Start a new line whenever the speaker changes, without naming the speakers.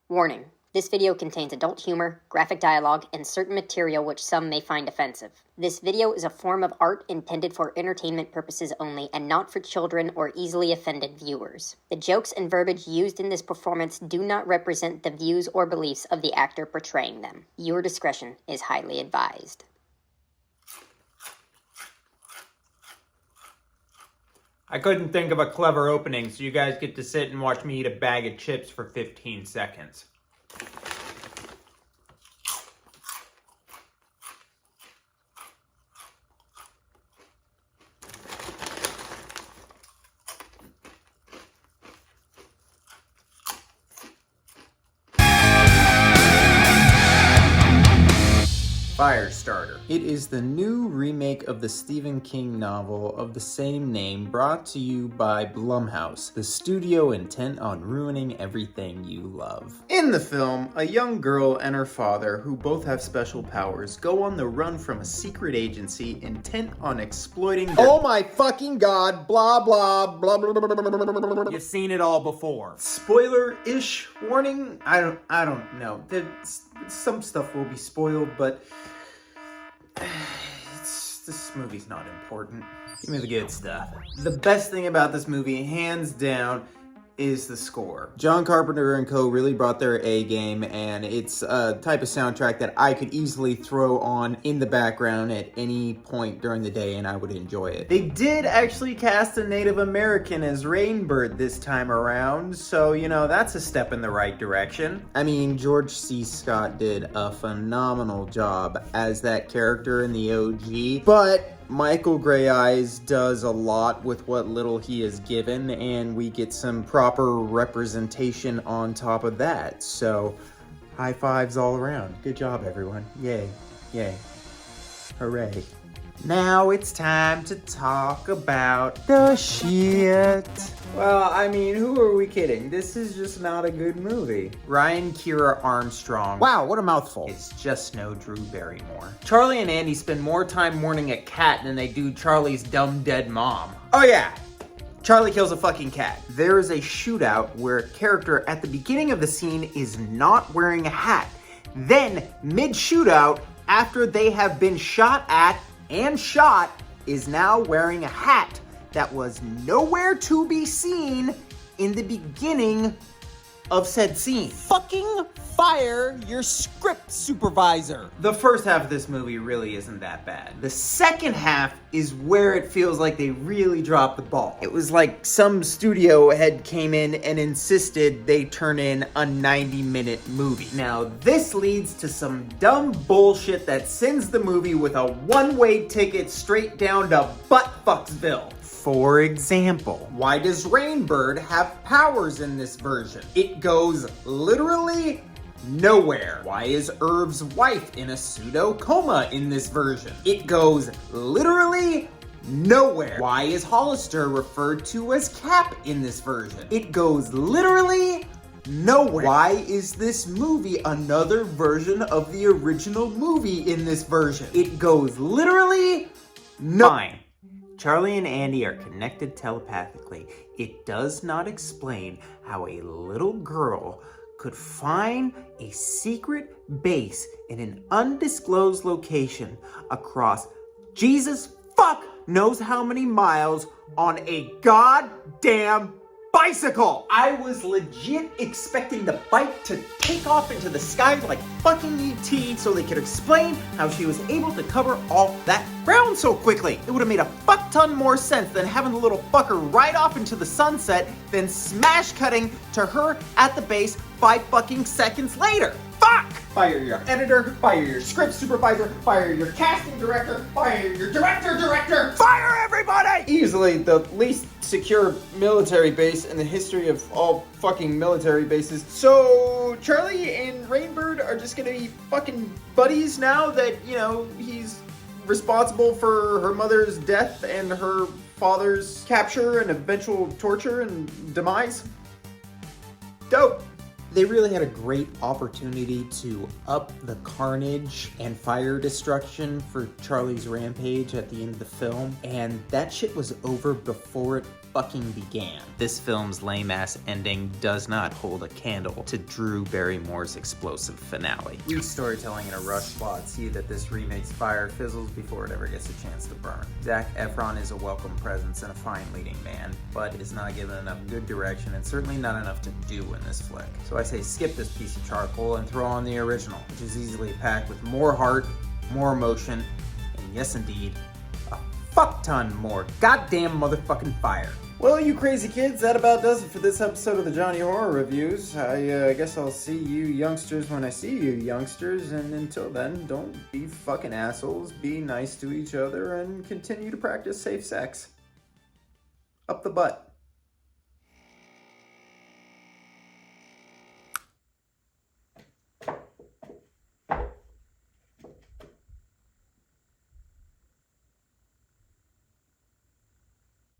Warning. This video contains adult humor, graphic dialogue, and certain material which some may find offensive. This video is a form of art intended for entertainment purposes only and not for children or easily offended viewers. The jokes and verbiage used in this performance do not represent the views or beliefs of the actor portraying them. Your discretion is highly advised.
I couldn't think of a clever opening, so you guys get to sit and watch me eat a bag of chips for 15 seconds. Firestarter. It is the new remake of the Stephen King novel of the same name, brought to you by Blumhouse, the studio intent on ruining everything you love. In the film, a young girl and her father, who both have special powers, go on the run from a secret agency intent on exploiting their— Oh my fucking god, blah blah blah blah blah blah blah blah blah.
You've seen it all before.
Spoiler-ish warning? I don't know. Some stuff will be spoiled, but this movie's not important. Give me the good stuff. The best thing about this movie, hands down, is the score. John Carpenter and co. really brought their A game, and it's a type of soundtrack that I could easily throw on in the background at any point during the day and I would enjoy it. They did actually cast a Native American as Rainbird this time around, so you know, that's a step in the right direction. I mean, George C. Scott did a phenomenal job as that character in the OG, but Michael Grey Eyes does a lot with what little he is given, and we get some proper representation on top of that. So, high fives all around. Good job, everyone. Yay. Yay. Hooray. Now it's time to talk about the shit. Well, I mean, who are we kidding? This is just not a good movie. Ryan Kiera Armstrong.
Wow, what a mouthful.
It's just no Drew Barrymore. Charlie and Andy spend more time mourning a cat than they do Charlie's dumb dead mom. Oh yeah, Charlie kills a fucking cat. There is a shootout where a character at the beginning of the scene is not wearing a hat. Then, mid-shootout, after they have been shot at and shot, is now wearing a hat that was nowhere to be seen in the beginning of said scene.
Fucking fire your script supervisor.
The first half of this movie really isn't that bad. The second half is where it feels like they really dropped the ball. It was like some studio head came in and insisted they turn in a 90-minute movie. Now, this leads to some dumb bullshit that sends the movie with a one-way ticket straight down to Buttfucksville. For example, why does Rainbird have powers in this version? It goes literally nowhere. Why is Irv's wife in a pseudo-coma in this version? It goes literally nowhere. Why is Hollister referred to as Cap in this version? It goes literally nowhere. Why is this movie another version of the original movie in this version? It goes literally nowhere. Charlie and Andy are connected telepathically. It does not explain how a little girl could find a secret base in an undisclosed location across Jesus fuck knows how many miles on a goddamn bicycle. I was legit expecting the bike to take off into the sky like fucking E.T. so they could explain how she was able to cover all that ground so quickly. It would have made a fuck ton more sense than having the little fucker ride off into the sunset, then smash cutting to her at the base 5 fucking seconds later. Fuck! Fire your editor, fire your script supervisor, fire your casting director, fire your director, fire everybody! Easily the least secure military base in the history of all fucking military bases. So Charlie and Rainbird are just gonna be fucking buddies now that, you know, he's responsible for her mother's death and her father's capture and eventual torture and demise? Dope. They really had a great opportunity to up the carnage and fire destruction for Charlie's rampage at the end of the film, and that shit was over before it fucking began. This film's lame-ass ending does not hold a candle to Drew Barrymore's explosive finale. Weak storytelling and a rush plot see that this remake's fire fizzles before it ever gets a chance to burn. Zac Efron is a welcome presence and a fine leading man, but is not given enough good direction and certainly not enough to do in this flick. So I say skip this piece of charcoal and throw on the original, which is easily packed with more heart, more emotion, and yes indeed, a fuck ton more goddamn motherfucking fire. Well, you crazy kids, that about does it for this episode of the Jony Horror Reviews. I guess I'll see you youngsters when I see you youngsters, and until then, don't be fucking assholes, be nice to each other, and continue to practice safe sex. Up the butt.